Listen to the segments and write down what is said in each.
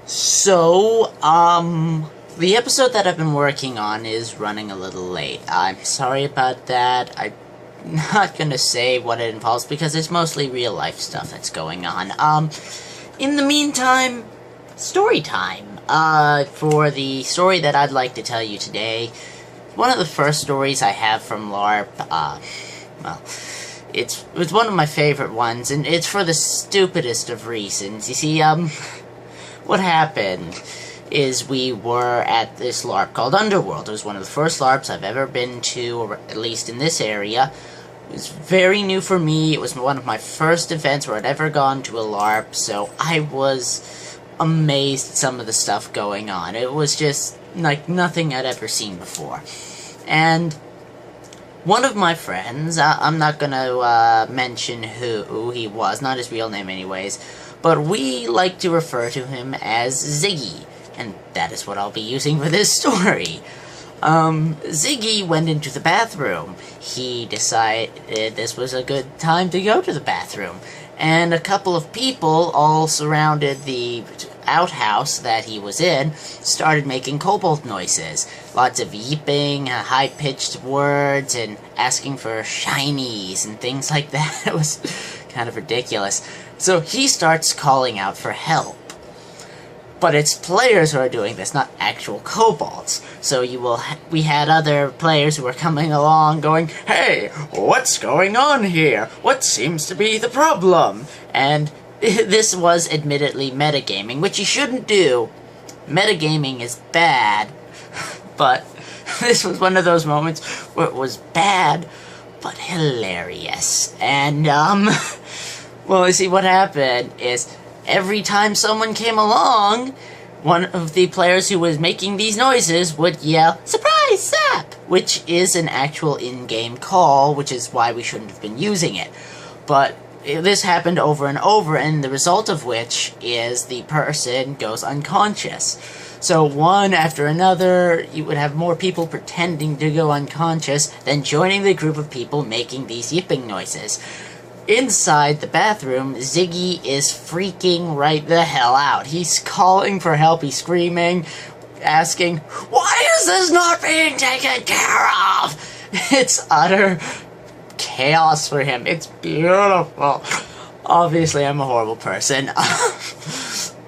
So, the episode that I've been working on is running a little late. I'm sorry about that. I'm not gonna say what it involves because it's mostly real life stuff that's going on. In the meantime, story time. For the story that I'd like to tell you today, one of the first stories I have from LARP, well, it's one of my favorite ones, and it's for the stupidest of reasons. You see, what happened is we were at this LARP called Underworld. It was one of the first LARPs I've ever been to, or at least in this area. It was very new for me. It was one of my first events where I'd ever gone to a LARP, so I was amazed at some of the stuff going on. It was just like nothing I'd ever seen before. And one of my friends, I'm not gonna mention who he was, not his real name anyways, but we like to refer to him as Ziggy, and that is what I'll be using for this story. Ziggy went into the bathroom. He decided this was a good time to go to the bathroom, and a couple of people all surrounded the outhouse that he was in, started making kobold noises. Lots of yeeping, high-pitched words, and asking for shinies and things like that. It was kind of ridiculous. So he starts calling out for help. But it's players who are doing this, not actual kobolds. So we had other players who were coming along going, "Hey, what's going on here? What seems to be the problem?" And this was admittedly metagaming, which you shouldn't do. Metagaming is bad, but this was one of those moments where it was bad, but hilarious. And, well, you see, what happened is, every time someone came along, one of the players who was making these noises would yell, "Surprise, Sap!" which is an actual in-game call, which is why we shouldn't have been using it. But this happened over and over, and the result of which is the person goes unconscious. So one after another, you would have more people pretending to go unconscious than joining the group of people making these yipping noises. Inside the bathroom, Ziggy is freaking right the hell out. He's calling for help, he's screaming, asking, "Why is this not being taken care of?" It's utter chaos for him. It's beautiful. Obviously, I'm a horrible person.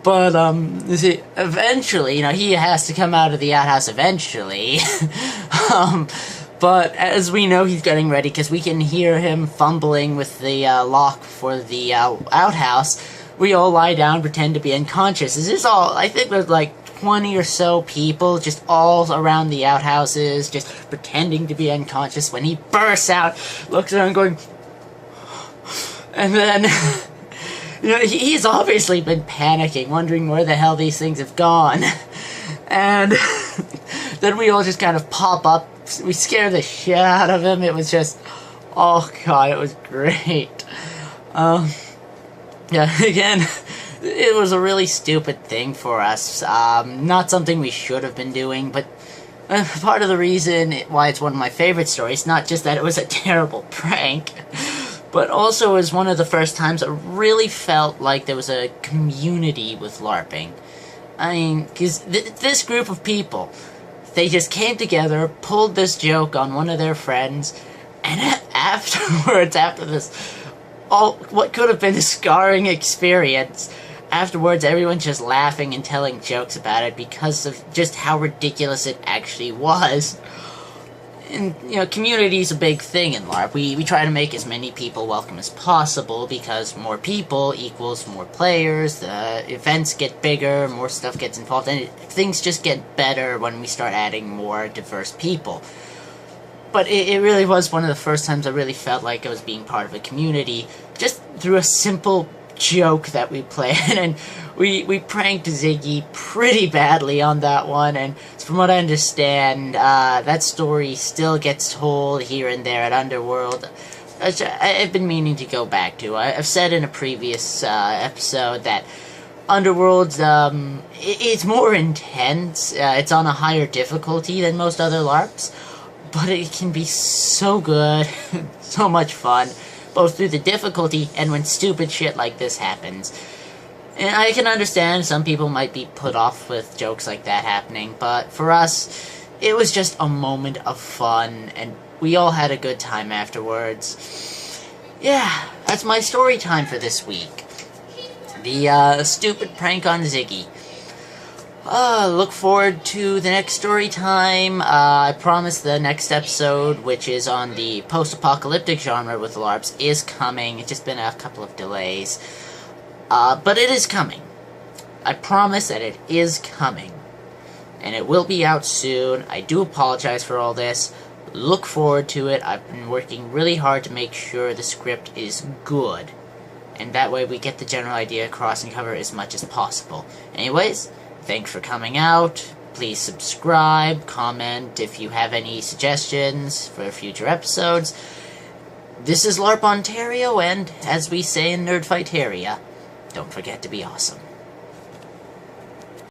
But, you see, eventually, he has to come out of the outhouse eventually. But as we know, he's getting ready, because we can hear him fumbling with the lock for the outhouse. We all lie down, pretend to be unconscious. This is all, I think there's like 20 or so people just all around the outhouses, just pretending to be unconscious, when he bursts out, looks around going, and then, he's obviously been panicking, wondering where the hell these things have gone. And then we all just kind of pop up. We scare the shit out of him. It was just, oh god, it was great. Yeah, again, it was a really stupid thing for us. Not something we should have been doing, but part of the reason why it's one of my favorite stories, not just that it was a terrible prank, but also it was one of the first times I really felt like there was a community with LARPing. I mean, because this group of people, they just came together, pulled this joke on one of their friends, and afterwards, after this, what could have been a scarring experience, afterwards everyone's just laughing and telling jokes about it because of just how ridiculous it actually was. And, community is a big thing in LARP. We try to make as many people welcome as possible, because more people equals more players, the events get bigger, more stuff gets involved, and things just get better when we start adding more diverse people. But it really was one of the first times I really felt like I was being part of a community, just through a simple joke that we played, and we pranked Ziggy pretty badly on that one, and from what I understand, that story still gets told here and there at Underworld. I've been meaning to go back to. I've said in a previous episode that Underworld's, it's more intense, it's on a higher difficulty than most other LARPs, but it can be so good, so much fun, both through the difficulty and when stupid shit like this happens. And I can understand some people might be put off with jokes like that happening, but for us, it was just a moment of fun, and we all had a good time afterwards. Yeah, that's my story time for this week. The stupid prank on Ziggy. Look forward to the next story time. I promise the next episode, which is on the post-apocalyptic genre with LARPs, is coming. It's just been a couple of delays. But it is coming. I promise that it is coming. And it will be out soon. I do apologize for all this. Look forward to it. I've been working really hard to make sure the script is good. And that way we get the general idea across and cover as much as possible. Anyways, thanks for coming out. Please subscribe, comment if you have any suggestions for future episodes. This is LARP Ontario, and as we say in Nerdfighteria, don't forget to be awesome.